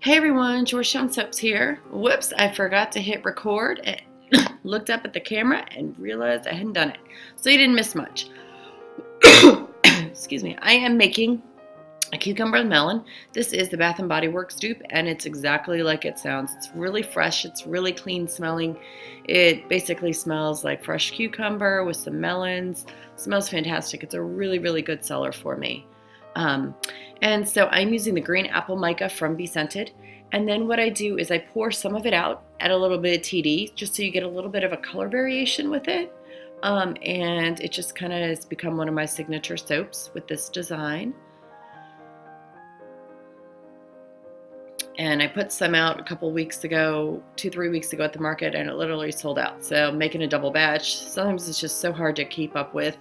Hey everyone, Georgetown Soaps here. Whoops, I forgot to hit record and looked up at the camera and realized I hadn't done it. So you didn't miss much. Excuse me. I am making a cucumber and melon. This is the Bath & Body Works dupe and it's exactly like it sounds. It's really fresh, it's really clean smelling. It basically smells like fresh cucumber with some melons. It smells fantastic. It's a really, really good seller for me. Um, and so I'm using the green apple mica from BeScented. And then what I do is I pour some of it out, add a little bit of TD, just so you get a little bit of a color variation with it. And it just kind of has become one of my signature soaps with this design. And I put some out a couple weeks ago, 2-3 weeks ago at the market, and it literally sold out. So I'm making a double batch. Sometimes it's just so hard to keep up with.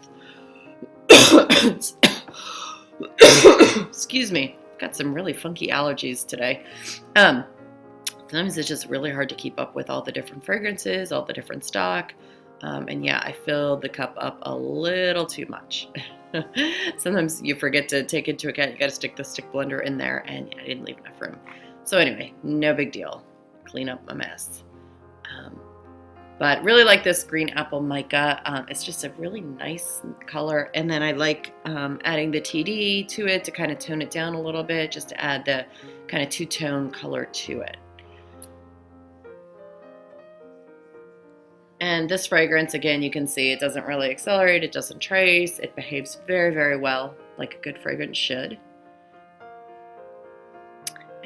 Excuse me, I've got some really funky allergies today. Sometimes it's just really hard to keep up with all the different fragrances, all the different stock. And yeah, I filled the cup up a little too much. Sometimes you forget to take into account, you got to stick the stick blender in there, and I didn't leave enough room. So anyway, no big deal. Clean up my mess. But really like this green apple mica. It's just a really nice color. And then I like adding the TD to it to kind of tone it down a little bit, just to add the kind of two-tone color to it. And this fragrance, again, you can see it doesn't really accelerate, it doesn't trace, it behaves very, very well, like a good fragrance should.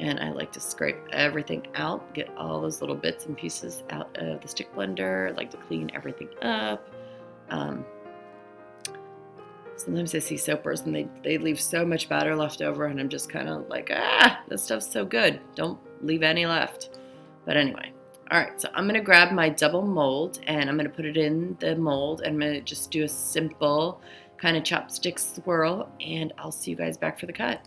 And I like to scrape everything out, get all those little bits and pieces out of the stick blender. I like to clean everything up. Sometimes I see soapers and they leave so much batter left over, and I'm just kind of like, this stuff's so good. Don't leave any left. But anyway. All right, so I'm going to grab my double mold and I'm going to put it in the mold and I'm going to just do a simple kind of chopstick swirl, and I'll see you guys back for the cut.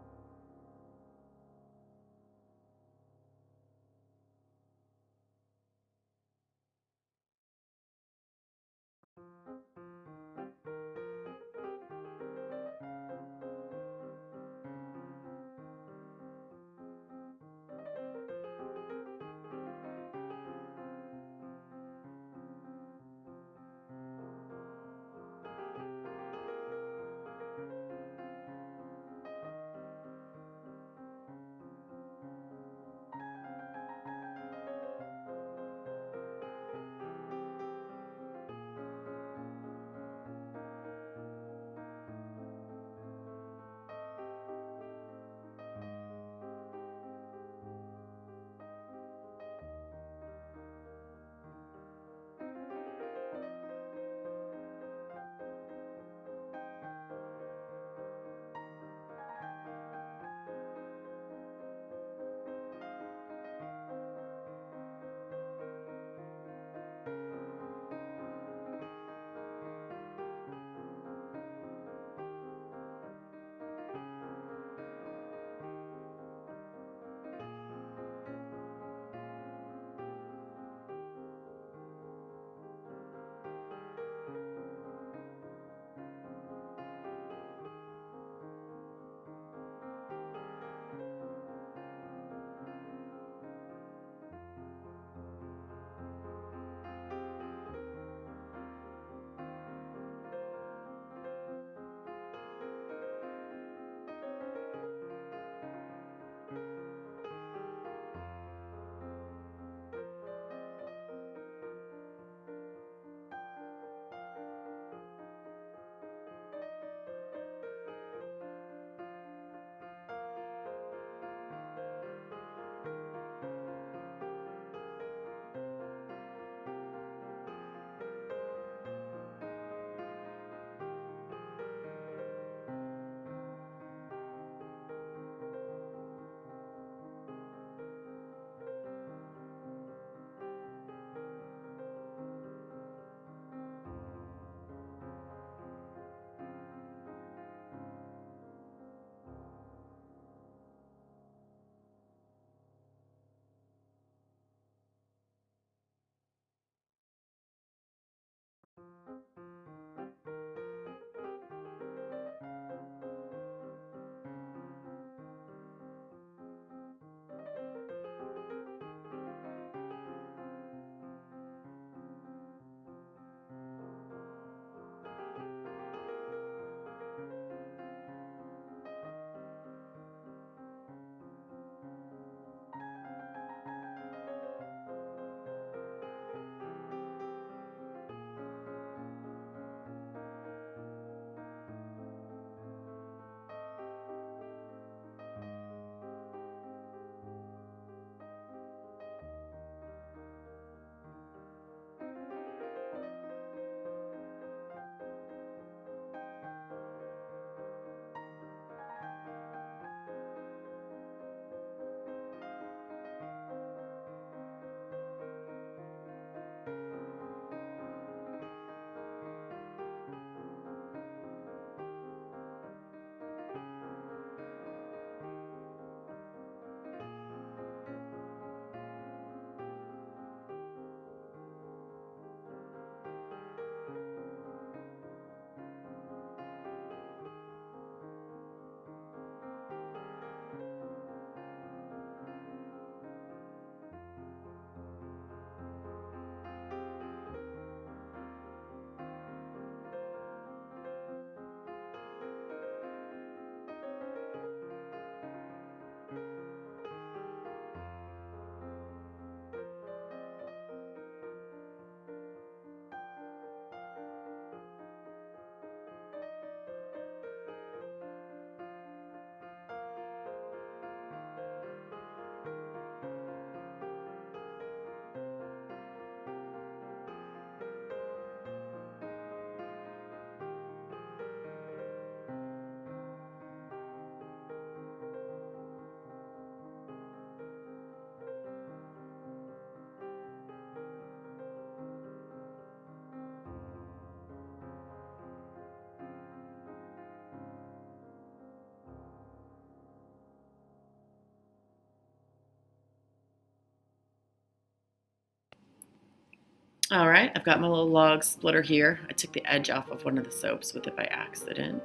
All right, I've got my little log splitter here. I took the edge off of one of the soaps with it by accident.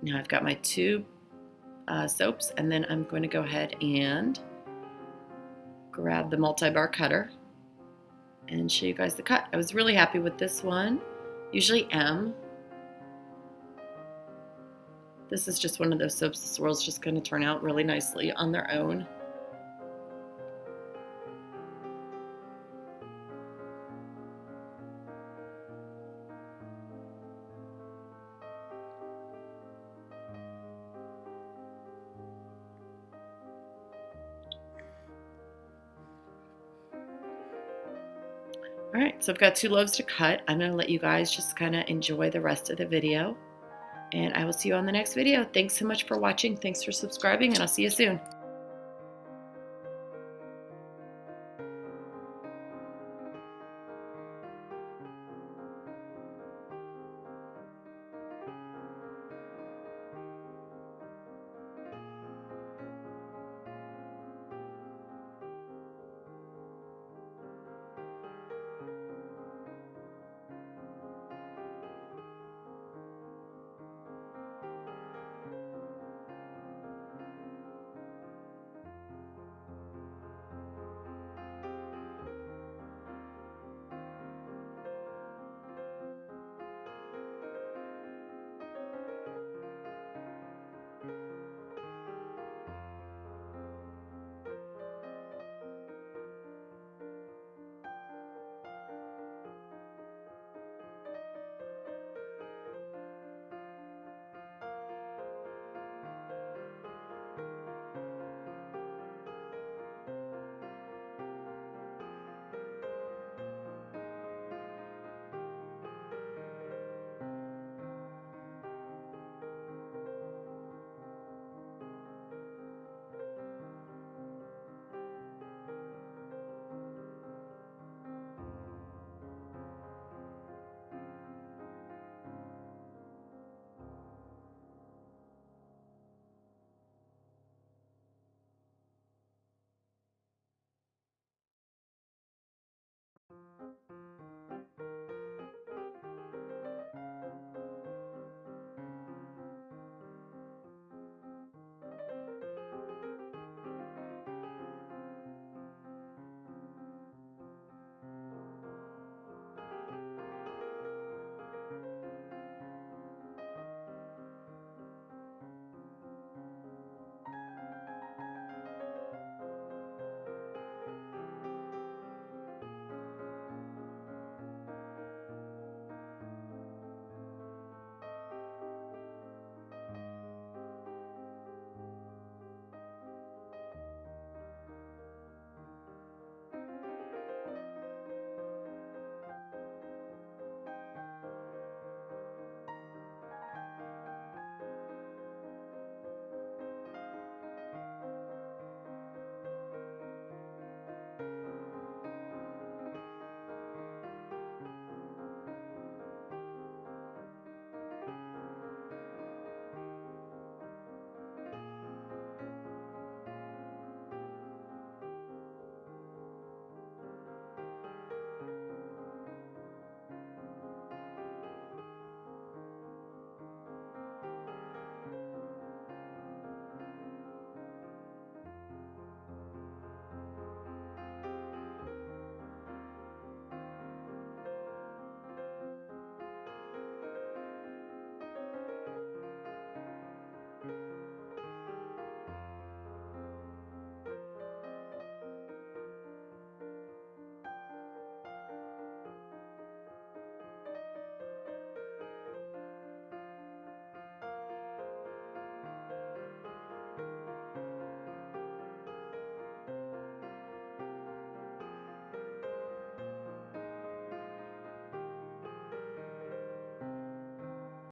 Now I've got my two soaps, and then I'm going to go ahead and grab the multi-bar cutter and show you guys the cut. I was really happy with this one. Usually am. This is just one of those soaps the swirl's just going to turn out really nicely on their own. All right, so I've got two loaves to cut. I'm going to let you guys just kind of enjoy the rest of the video, and I will see you on the next video. Thanks so much for watching. Thanks for subscribing, and I'll see you soon.